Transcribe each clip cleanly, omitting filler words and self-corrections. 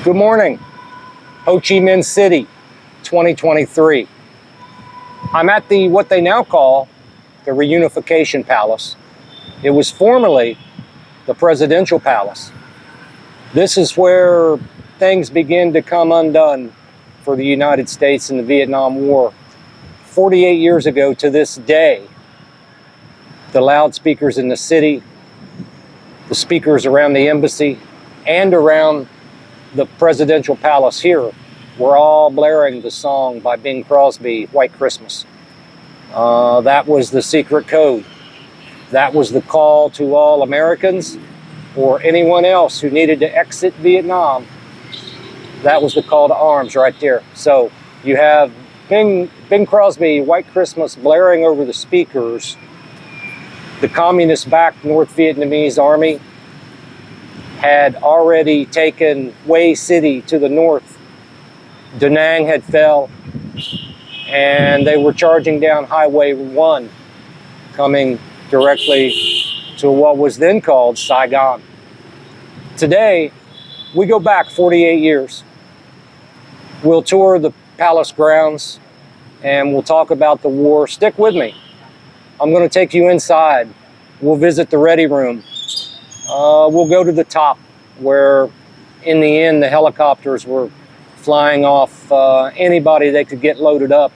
Good morning, Ho Chi Minh City, 2023. I'm at what they now call the Reunification Palace. It was formerly the Presidential Palace. This is where things begin to come undone for the United States in the Vietnam War. 48 years ago to this day, the loudspeakers in the city, the speakers around the embassy, and around the Presidential Palace here were all blaring the song by Bing Crosby, White Christmas. That was the secret code. That was the call to all Americans or anyone else who needed to exit Vietnam. That was the call to arms right there. So you have Bing Crosby, White Christmas blaring over the speakers. The communist-backed North Vietnamese army had already taken Hue City to the north. Da Nang had fell, and they were charging down Highway 1, coming directly to what was then called Saigon. Today, we go back 48 years. We'll tour the palace grounds, and we'll talk about the war. Stick with me. I'm going to take you inside. We'll visit the ready room. We'll go to the top where, in the end, the helicopters were flying off anybody they could get loaded up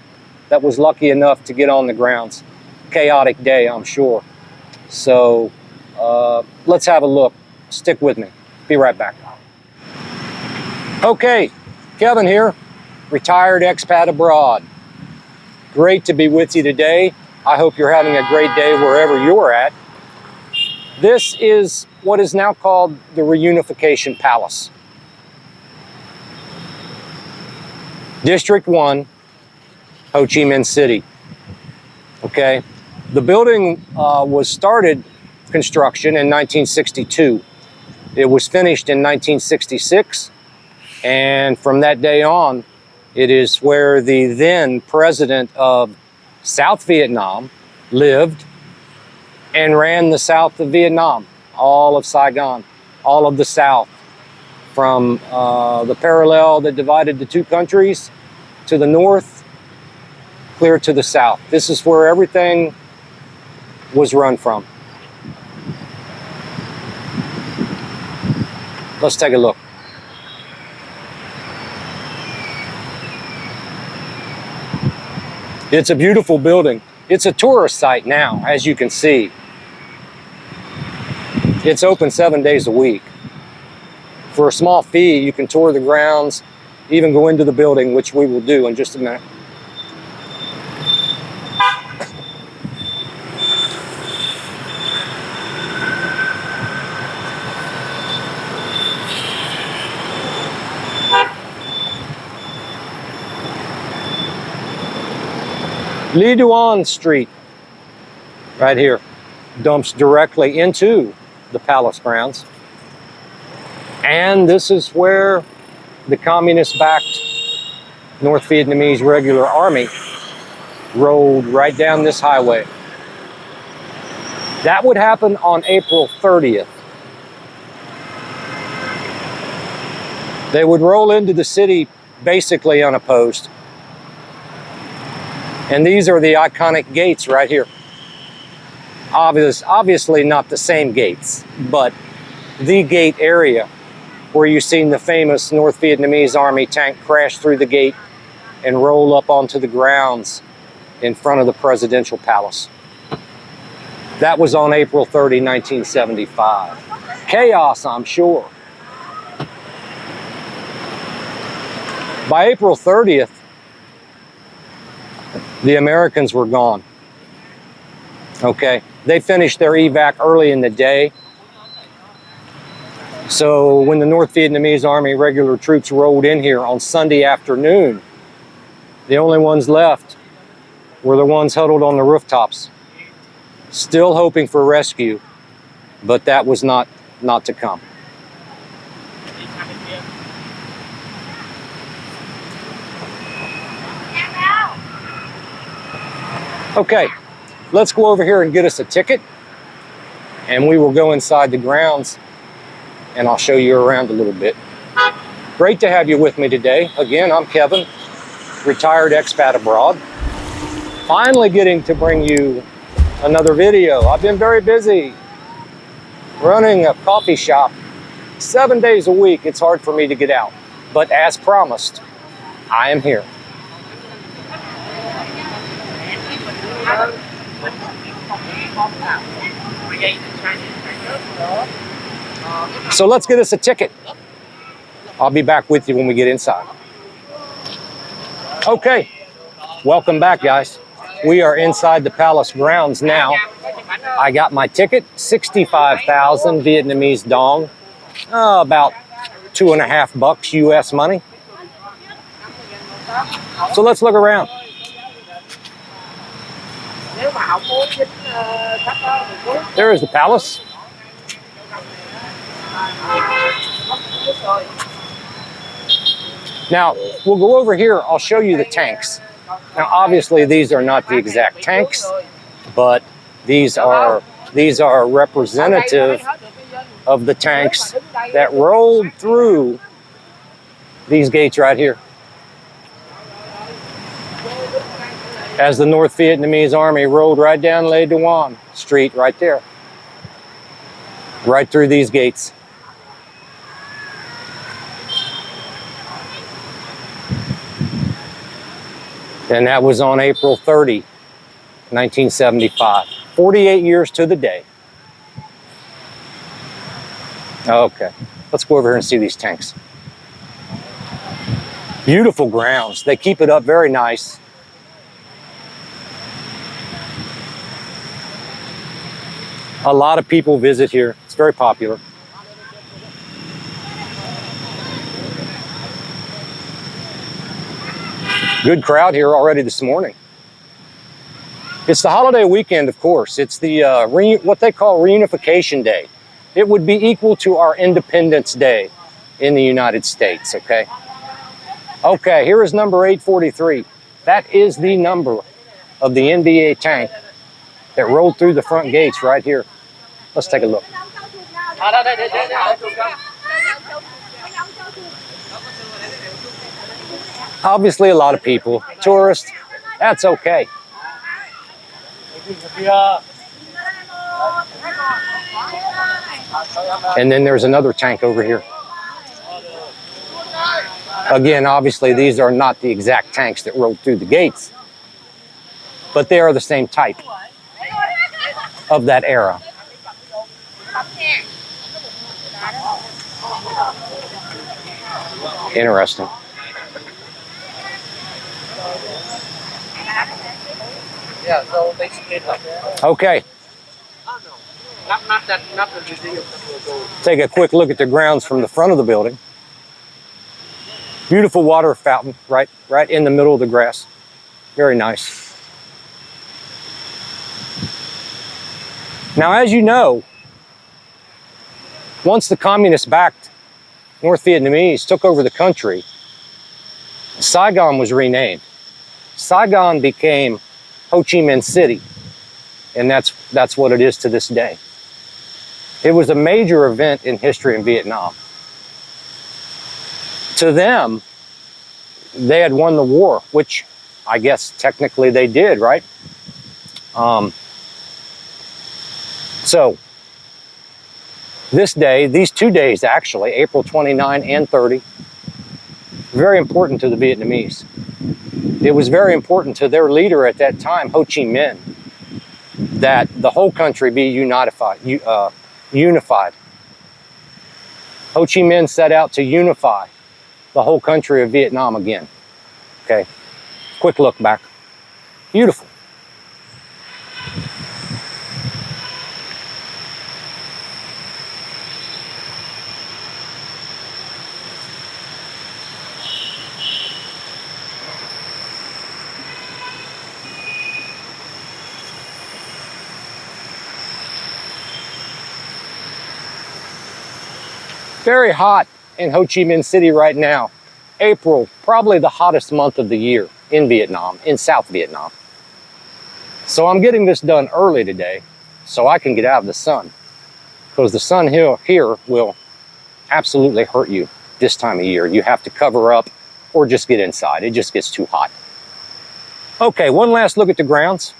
that was lucky enough to get on the grounds. Chaotic day, I'm sure. So let's have a look. Stick with me. Be right back. Okay, Kevin here, retired expat abroad. Great to be with you today. I hope you're having a great day wherever you're at. This is what is now called the Reunification Palace. District 1, Ho Chi Minh City. Okay, the building was started construction in 1962. It was finished in 1966, and from that day on, it is where the then president of South Vietnam lived and ran the south of Vietnam, all of Saigon, all of the south, from the parallel that divided the two countries to the north, clear to the south. This is where everything was run from. Let's take a look. It's a beautiful building. It's a tourist site now, as you can see. It's open 7 days a week. For a small fee, you can tour the grounds, even go into the building, which we will do in just a minute. Lee Duan Street, right here, dumps directly into the palace grounds. And this is where the communist-backed North Vietnamese Regular Army rolled right down this highway. That would happen on April 30th. They would roll into the city basically unopposed. And these are the iconic gates right here. Obviously not the same gates, but the gate area where you've seen the famous North Vietnamese Army tank crash through the gate and roll up onto the grounds in front of the Presidential Palace. That was on April 30, 1975. Chaos, I'm sure. By April 30th, the Americans were gone. Okay, they finished their evac early in the day. So when the North Vietnamese Army regular troops rolled in here on Sunday afternoon, the only ones left were the ones huddled on the rooftops, still hoping for rescue, but that was not to come. Okay, let's go over here and get us a ticket, and we will go inside the grounds, and I'll show you around a little bit. Great to have you with me today. Again, I'm Kevin, retired expat abroad. Finally getting to bring you another video. I've been very busy running a coffee shop 7 days a week. It's hard for me to get out, but as promised, I am here. So let's get us a ticket. I'll be back with you when we get inside. Okay, welcome back, guys. We are inside the palace grounds now. I got my ticket, 65,000 Vietnamese dong, about $2.50 US money. So let's look around. There is the palace. Now, we'll go over here. I'll show you the tanks. Now, obviously, these are not the exact tanks, but these are representative of the tanks that rolled through these gates right here. As the North Vietnamese Army rolled right down Le Duan Street right there. Right through these gates. And that was on April 30, 1975. 48 years to the day. Okay, let's go over here and see these tanks. Beautiful grounds. They keep it up very nice. A lot of people visit here. It's very popular. Good crowd here already this morning. It's the holiday weekend, of course. It's the what they call Reunification Day. It would be equal to our Independence Day in the United States, okay? Okay, here is number 843. That is the number of the NBA tank that rolled through the front gates right here. Let's take a look. Obviously, a lot of people, tourists, that's okay. And then there's another tank over here. Again, obviously, these are not the exact tanks that rolled through the gates, but they are the same type of that era. Interesting. Yeah, so they split up. Okay. Take a quick look at the grounds from the front of the building. Beautiful water fountain right in the middle of the grass. Very nice. Now, as you know, once the communist-backed North Vietnamese took over the country, Saigon was renamed. Saigon became Ho Chi Minh City, and that's what it is to this day. It was a major event in history in Vietnam. To them, they had won the war, which I guess technically they did, right? So this day, these 2 days actually, April 29 and 30, very important to the Vietnamese. It was very important to their leader at that time, Ho Chi Minh, that the whole country be unified. Ho Chi Minh set out to unify the whole country of Vietnam again. Okay, quick look back. Beautiful. Very hot in Ho Chi Minh City right now. April, probably the hottest month of the year in Vietnam, in South Vietnam. So I'm getting this done early today so I can get out of the sun, because the sun here will absolutely hurt you this time of year. You have to cover up or just get inside. It just gets too hot. Okay, one last look at the grounds.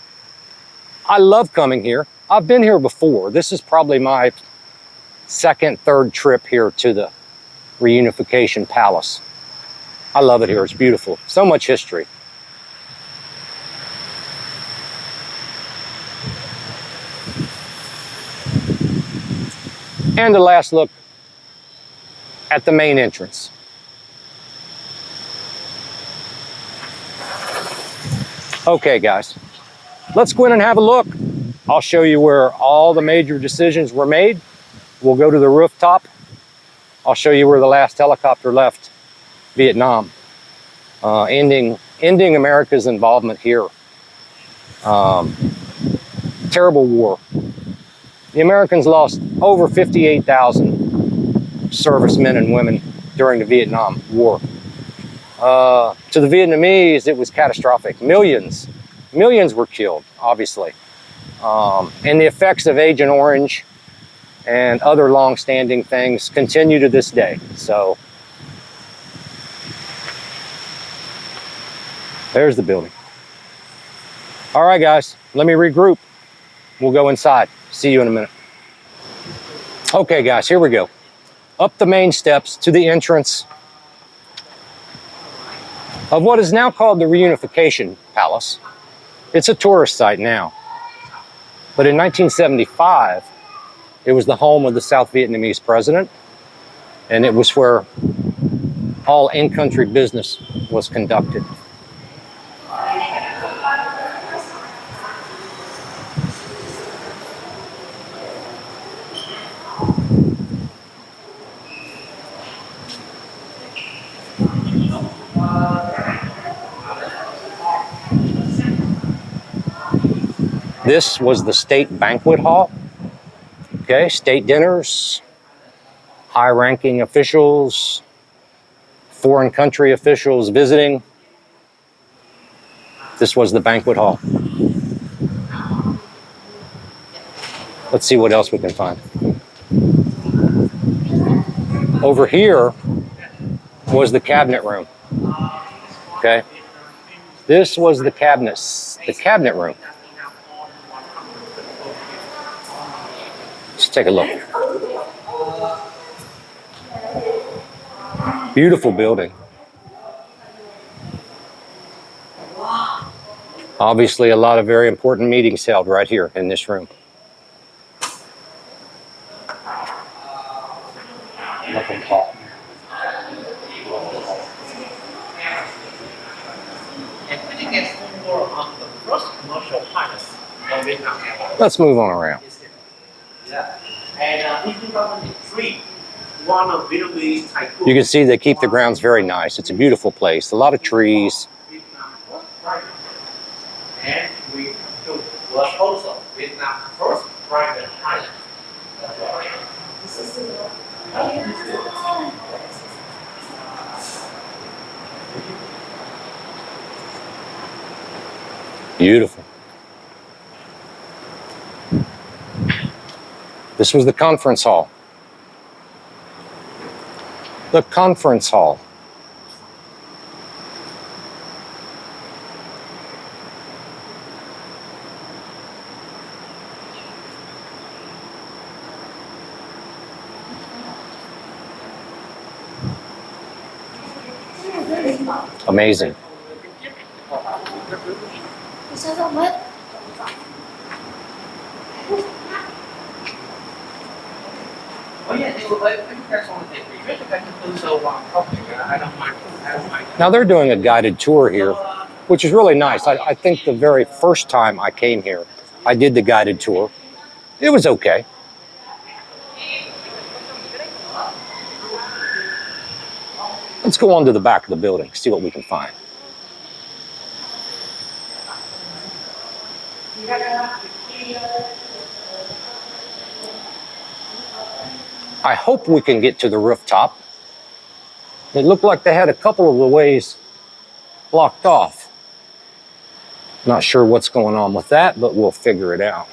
I love coming here. I've been here before. This is probably my second, third trip here to the Reunification Palace. I love it here. It's beautiful. So much history. And the last look at the main entrance. Okay, guys, let's go in and have a look. I'll show you where all the major decisions were made. We'll go to the rooftop. I'll show you where the last helicopter left Vietnam, ending America's involvement here. Terrible war. The Americans lost over 58,000 servicemen and women during the Vietnam War. To the Vietnamese, it was catastrophic. Millions were killed, obviously. And the effects of Agent Orange and other long-standing things continue to this day. So there's the building. All right, guys, let me regroup. We'll go inside. See you in a minute. Okay, guys, here we go. Up the main steps to the entrance of what is now called the Reunification Palace. It's a tourist site now. But in 1975, it was the home of the South Vietnamese president, and it was where all in-country business was conducted. This was the state banquet hall. Okay, state dinners, high-ranking officials, foreign country officials visiting. This was the banquet hall. Let's see what else we can find. Over here was the cabinet room. Okay, this was the cabinet room. Let's take a look. Beautiful building. Obviously, a lot of very important meetings held right here in this room. Let's move on around. And in 2003, one of Vietnamese tycoons. You can see they keep the grounds very nice. It's a beautiful place. A lot of trees. And we was also Vietnam's first private island. Beautiful. This was the conference hall. The conference hall. Amazing. Now they're doing a guided tour here, which is really nice. I think the very first time I came here, I did the guided tour. It was okay. Let's go on to the back of the building, see what we can find. I hope we can get to the rooftop. It looked like they had a couple of the ways blocked off. Not sure what's going on with that, but we'll figure it out.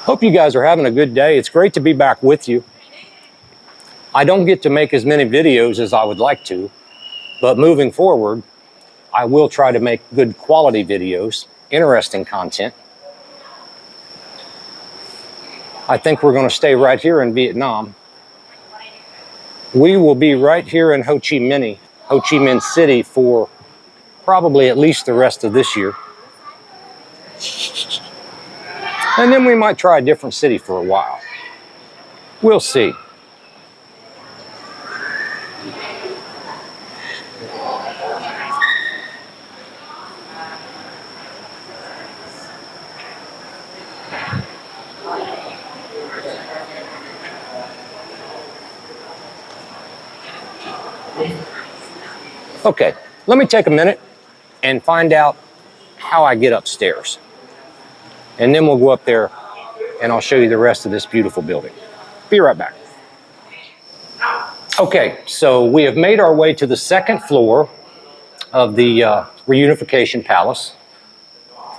Hope you guys are having a good day. It's great to be back with you. I don't get to make as many videos as I would like to, but moving forward, I will try to make good quality videos, interesting content. I think we're going to stay right here in Vietnam. We will be right here in Ho Chi Minh City for probably at least the rest of this year. And then we might try a different city for a while. We'll see. Okay, let me take a minute and find out how I get upstairs. And then we'll go up there and I'll show you the rest of this beautiful building. Be right back. Okay, so we have made our way to the second floor of the Reunification Palace,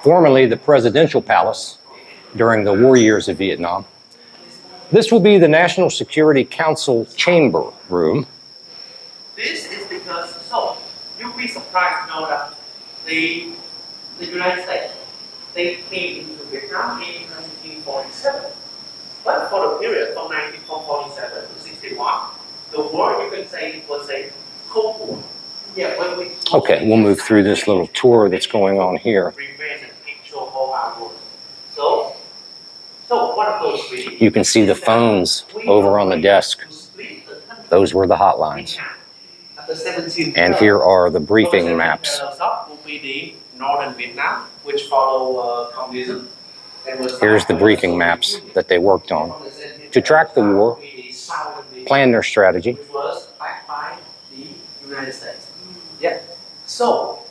formerly the Presidential Palace during the war years of Vietnam. This will be the National Security Council Chamber Room. This is because, so, you'll be surprised to know that the United States, they came into Vietnam in 1947. But for the period from 1947 to 61, the war, you can say, was a Cold War. Yeah, okay, we'll move through this little tour that's going on here. So one of those three, you can see the phones over on the desk. Those were the hotlines. And here are the briefing maps. Will be the northern Vietnam, which follow communism. Here's the briefing maps that they worked on to track the war, plan their strategy. Which was backed by the United States. Yeah. So,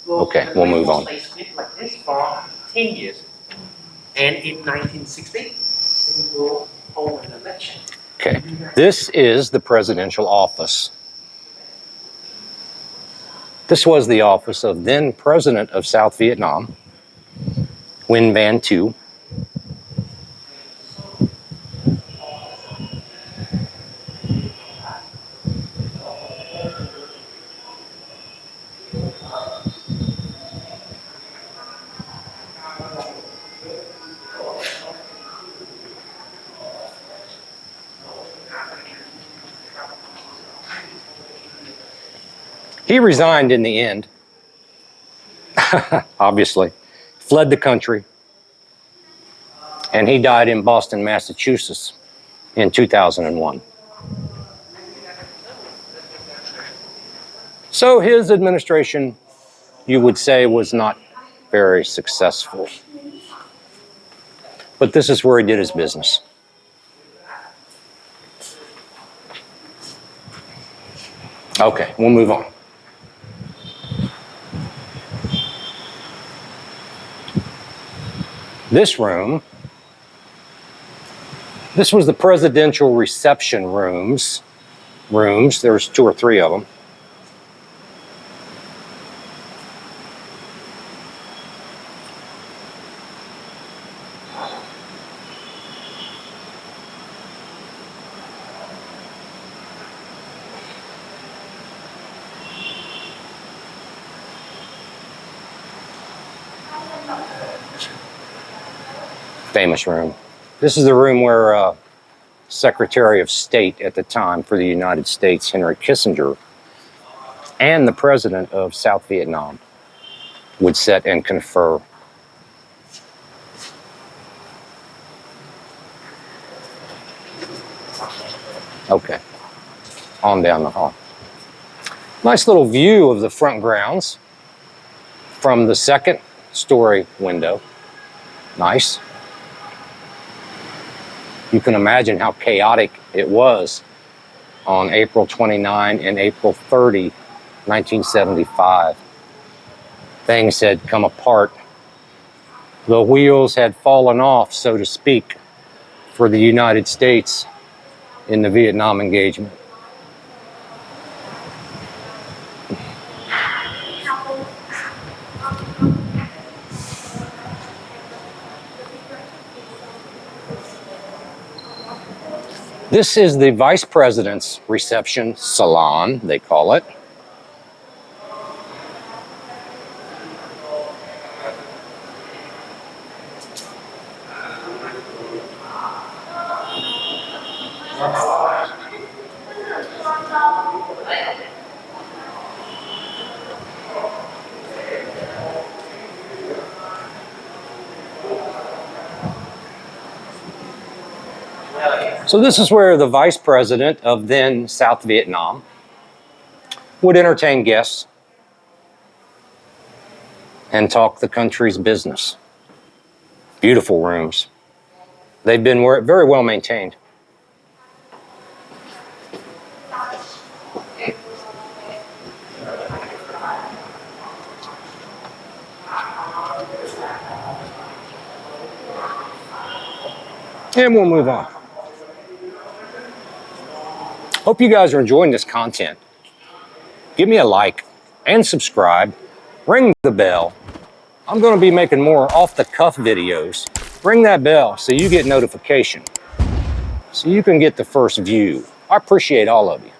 okay, we'll move on. They split like this for 10 years. And in 1960, they will hold an election. Okay, this is the presidential office. This was the office of then President of South Vietnam, Nguyen Van Thieu. He resigned in the end, obviously, fled the country, and he died in Boston, Massachusetts in 2001. So his administration, you would say, was not very successful. But this is where he did his business. Okay, we'll move on. This room, this was the presidential reception rooms. There's 2 or 3 of them. Famous room. This is the room where Secretary of State at the time for the United States, Henry Kissinger, and the President of South Vietnam would sit and confer. Okay, on down the hall. Nice little view of the front grounds from the 2nd story window. Nice. You can imagine how chaotic it was on April 29 and April 30, 1975. Things had come apart. The wheels had fallen off, so to speak, for the United States in the Vietnam engagement. This is the Vice President's reception salon, they call it. So this is where the Vice President of then South Vietnam would entertain guests and talk the country's business. Beautiful rooms. They've been very well maintained. And we'll move on. Hope you guys are enjoying this content. Give me a like and subscribe. Ring the bell. I'm going to be making more off-the-cuff videos. Ring that bell so you get notification, so you can get the first view. I appreciate all of you.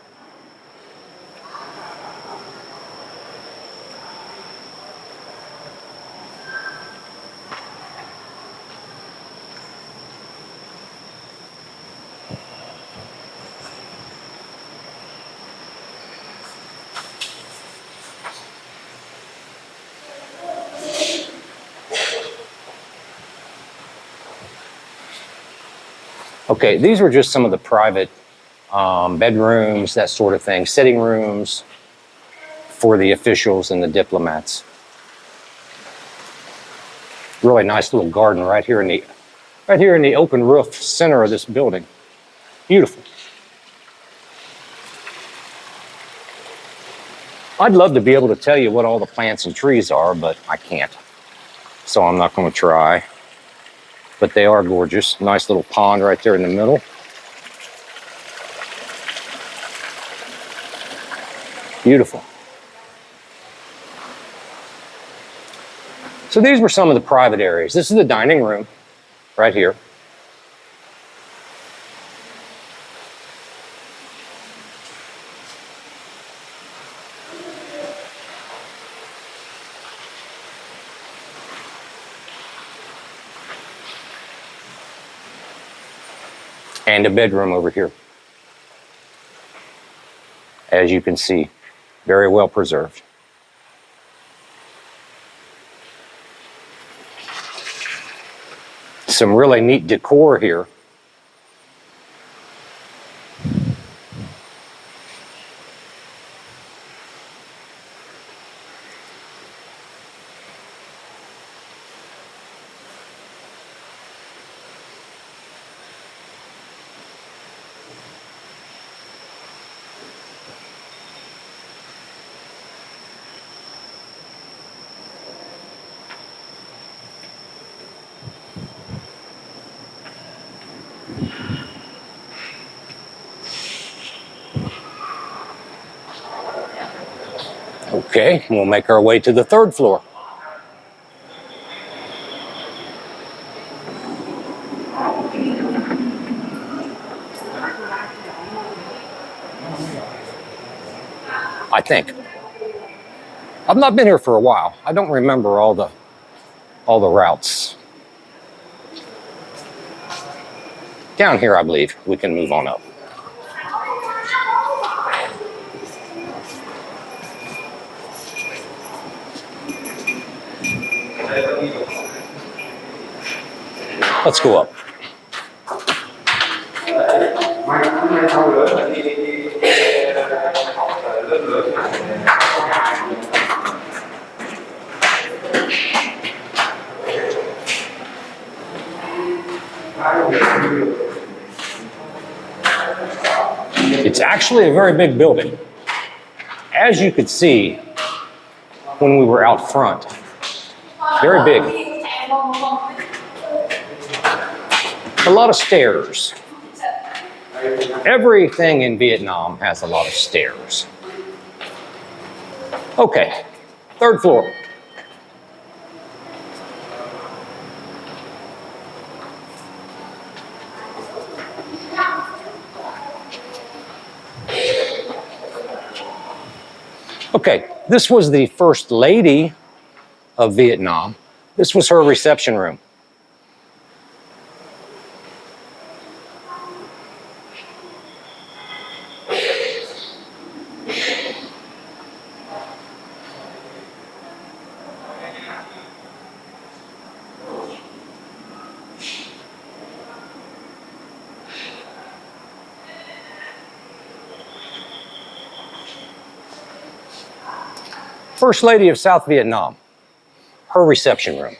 Okay, these were just some of the private bedrooms, that sort of thing, sitting rooms for the officials and the diplomats. Really nice little garden right here in the open roof center of this building. Beautiful. I'd love to be able to tell you what all the plants and trees are, but I can't. So I'm not going to try. But they are gorgeous. Nice little pond right there in the middle. Beautiful. So these were some of the private areas. This is the dining room right here. And a bedroom over here. As you can see, very well preserved. Some really neat decor here. Okay, we'll make our way to the third floor. I think. I've not been here for a while. I don't remember all the routes. Down here, I believe, we can move on up. Let's go up. It's actually a very big building. As you could see when we were out front, very big. A lot of stairs. Everything in Vietnam has a lot of stairs. Okay, third floor. Okay, this was the First Lady of Vietnam. This was her reception room. First Lady of South Vietnam, her reception room.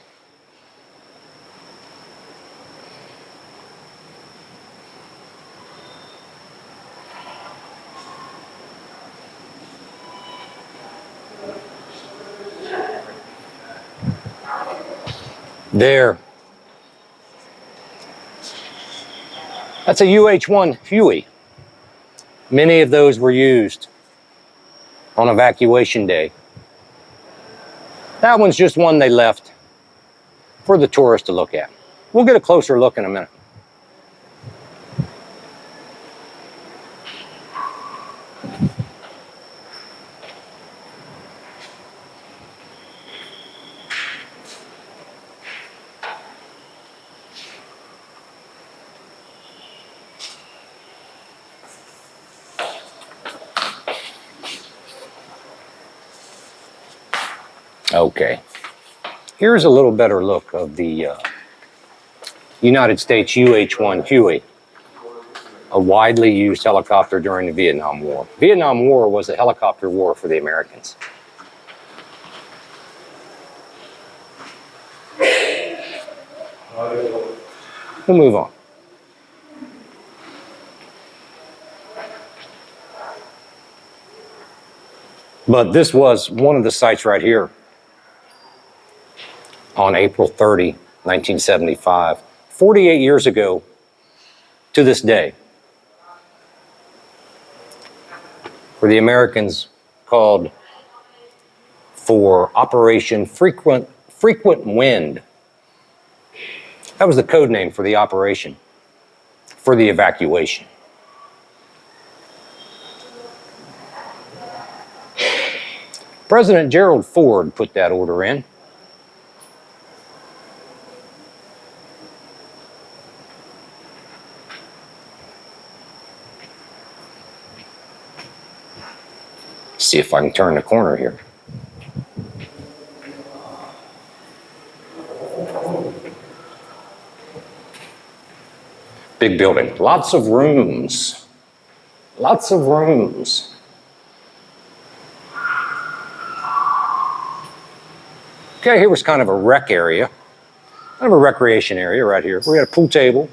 There. That's a UH-1 Huey. Many of those were used on evacuation day. That one's just one they left for the tourists to look at. We'll get a closer look in a minute. Okay, here's a little better look of the United States UH-1 Huey, a widely used helicopter during the Vietnam War. Vietnam War was a helicopter war for the Americans. We'll move on. But this was one of the sites right here on April 30, 1975, 48 years ago to this day, where the Americans called for Operation Frequent Wind. That was the code name for the operation, for the evacuation. President Gerald Ford put that order in. See if I can turn the corner here. Big building, lots of rooms, lots of rooms. Okay, here was kind of a rec area, kind of a recreation area right here. We got a pool table.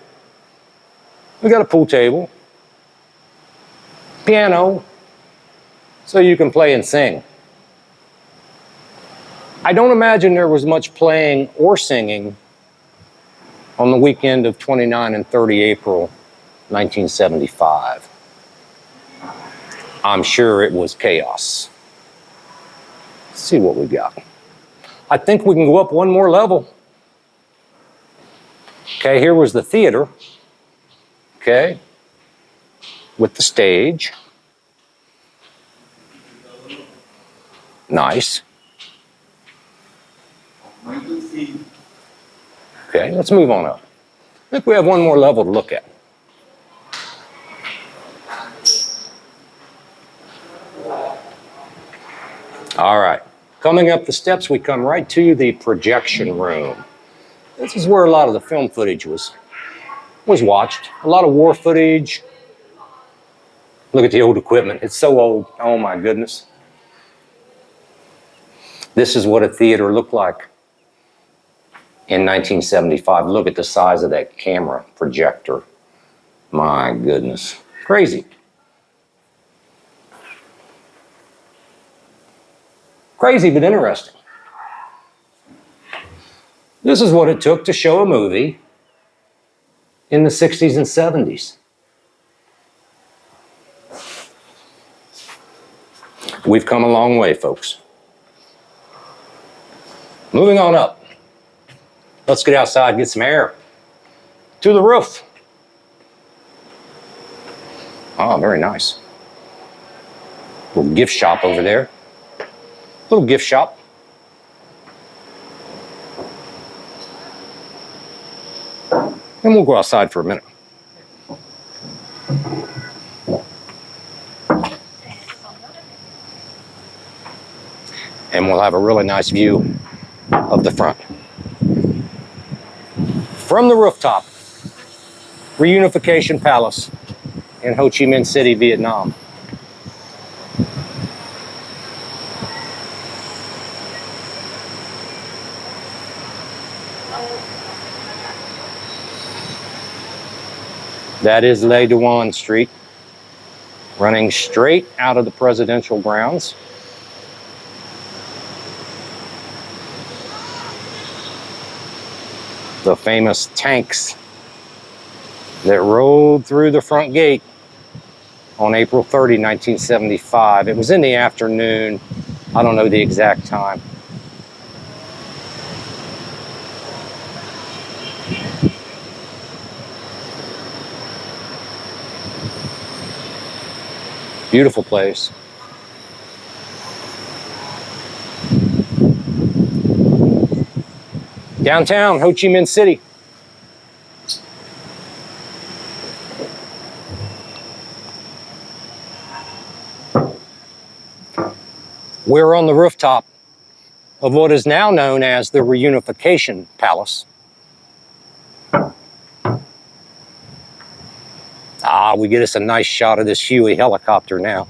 We got a pool table, piano, so you can play and sing. I don't imagine there was much playing or singing on the weekend of 29 and 30 April 1975. I'm sure it was chaos. Let's see what we got. I think we can go up one more level. Okay, here was the theater. Okay, with the stage. Nice. Okay, let's move on up. I think we have one more level to look at. All right, coming up the steps, we come right to the projection room. This is where a lot of the film footage was watched. A lot of war footage. Look at the old equipment. It's so old. Oh my goodness. This is what a theater looked like in 1975. Look at the size of that camera projector. My goodness. Crazy. Crazy, but interesting. This is what it took to show a movie in the 60s and 70s. We've come a long way, folks. Moving on up. Let's get outside, get some air. To the roof. Oh, very nice. Little gift shop over there. Little gift shop. And we'll go outside for a minute. And we'll have a really nice view of the front. From the rooftop, Reunification Palace in Ho Chi Minh City, Vietnam. That is Le Duan Street, running straight out of the presidential grounds. The famous tanks that rolled through the front gate on April 30, 1975. It was in the afternoon. I don't know the exact time. Beautiful place. Downtown Ho Chi Minh City. We're on the rooftop of what is now known as the Reunification Palace. We get us a nice shot of this Huey helicopter now.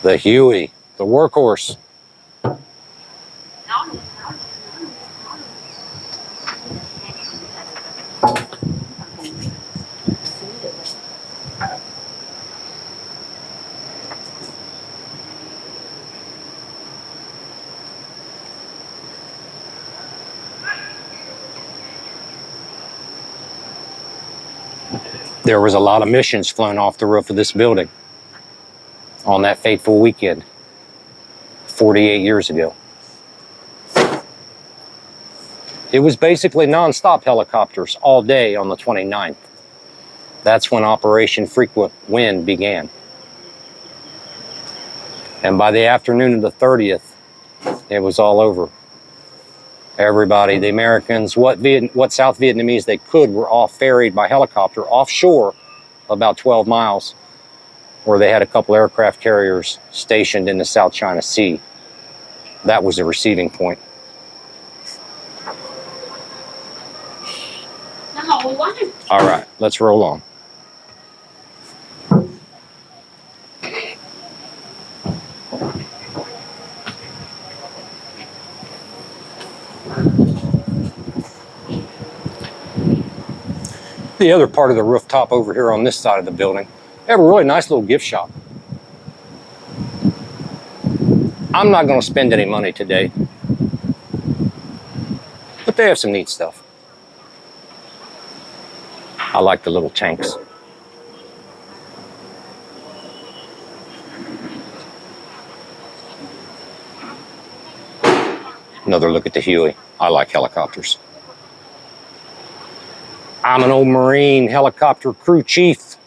The Huey, the workhorse. There was a lot of missions flown off the roof of this building on that fateful weekend, 48 years ago. It was basically non-stop helicopters all day on the 29th. That's when Operation Frequent Wind began. And by the afternoon of the 30th, it was all over. Everybody, the Americans, what South Vietnamese they could, were all ferried by helicopter offshore about 12 miles, where they had a couple aircraft carriers stationed in the South China Sea. That was the receiving point. All right, let's roll on. The other part of the rooftop over here on this side of the building, they have a really nice little gift shop. I'm not going to spend any money today, but they have some neat stuff. I like the little tanks. Another look at the Huey. I like helicopters. I'm an old Marine helicopter crew chief.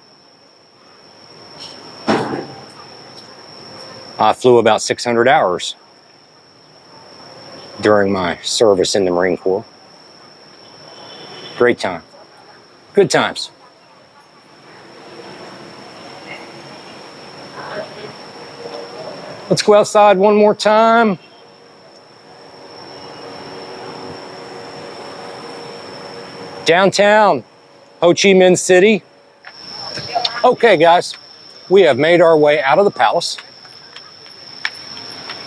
I flew about 600 hours during my service in the Marine Corps. Great time. Good times. Let's go outside one more time. Downtown Ho Chi Minh City. Okay, guys, we have made our way out of the palace.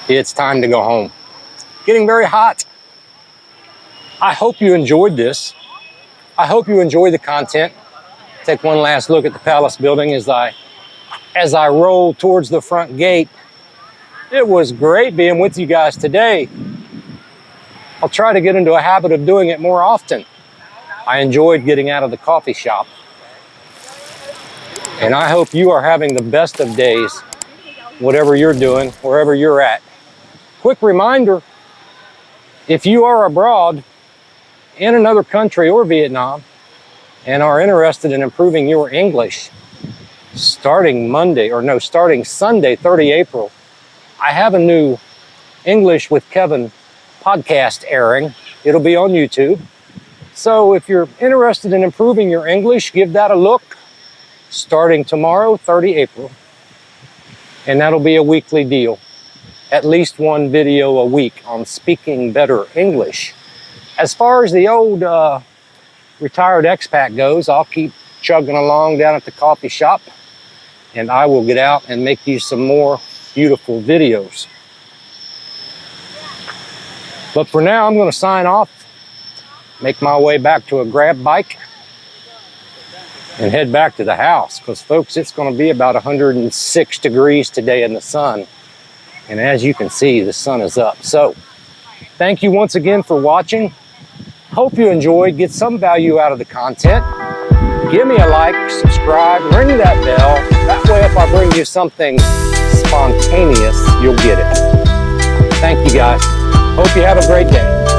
It's time to go home. Getting very hot. I hope you enjoyed this. I hope you enjoy the content. Take one last look at the palace building as I roll towards the front gate. It was great being with you guys today. I'll try to get into a habit of doing it more often. I enjoyed getting out of the coffee shop. And I hope you are having the best of days, whatever you're doing, wherever you're at. Quick reminder, if you are abroad in another country or Vietnam and are interested in improving your English, starting Sunday, 30 April, I have a new English with Kevin podcast airing. It'll be on YouTube. So if you're interested in improving your English, give that a look. Starting tomorrow, 30 April. And that'll be a weekly deal. At least one video a week on speaking better English. As far as the old retired expat goes, I'll keep chugging along down at the coffee shop, and I will get out and make you some more beautiful videos. But for now, I'm going to sign off, make my way back to a grab bike, and head back to the house. Because, folks, it's going to be about 106 degrees today in the sun. And as you can see, the sun is up. So, thank you once again for watching. Hope you enjoyed, get some value out of the content. Give me a like, subscribe, ring that bell. That way, if I bring you something spontaneous, you'll get it. Thank you, guys. Hope you have a great day.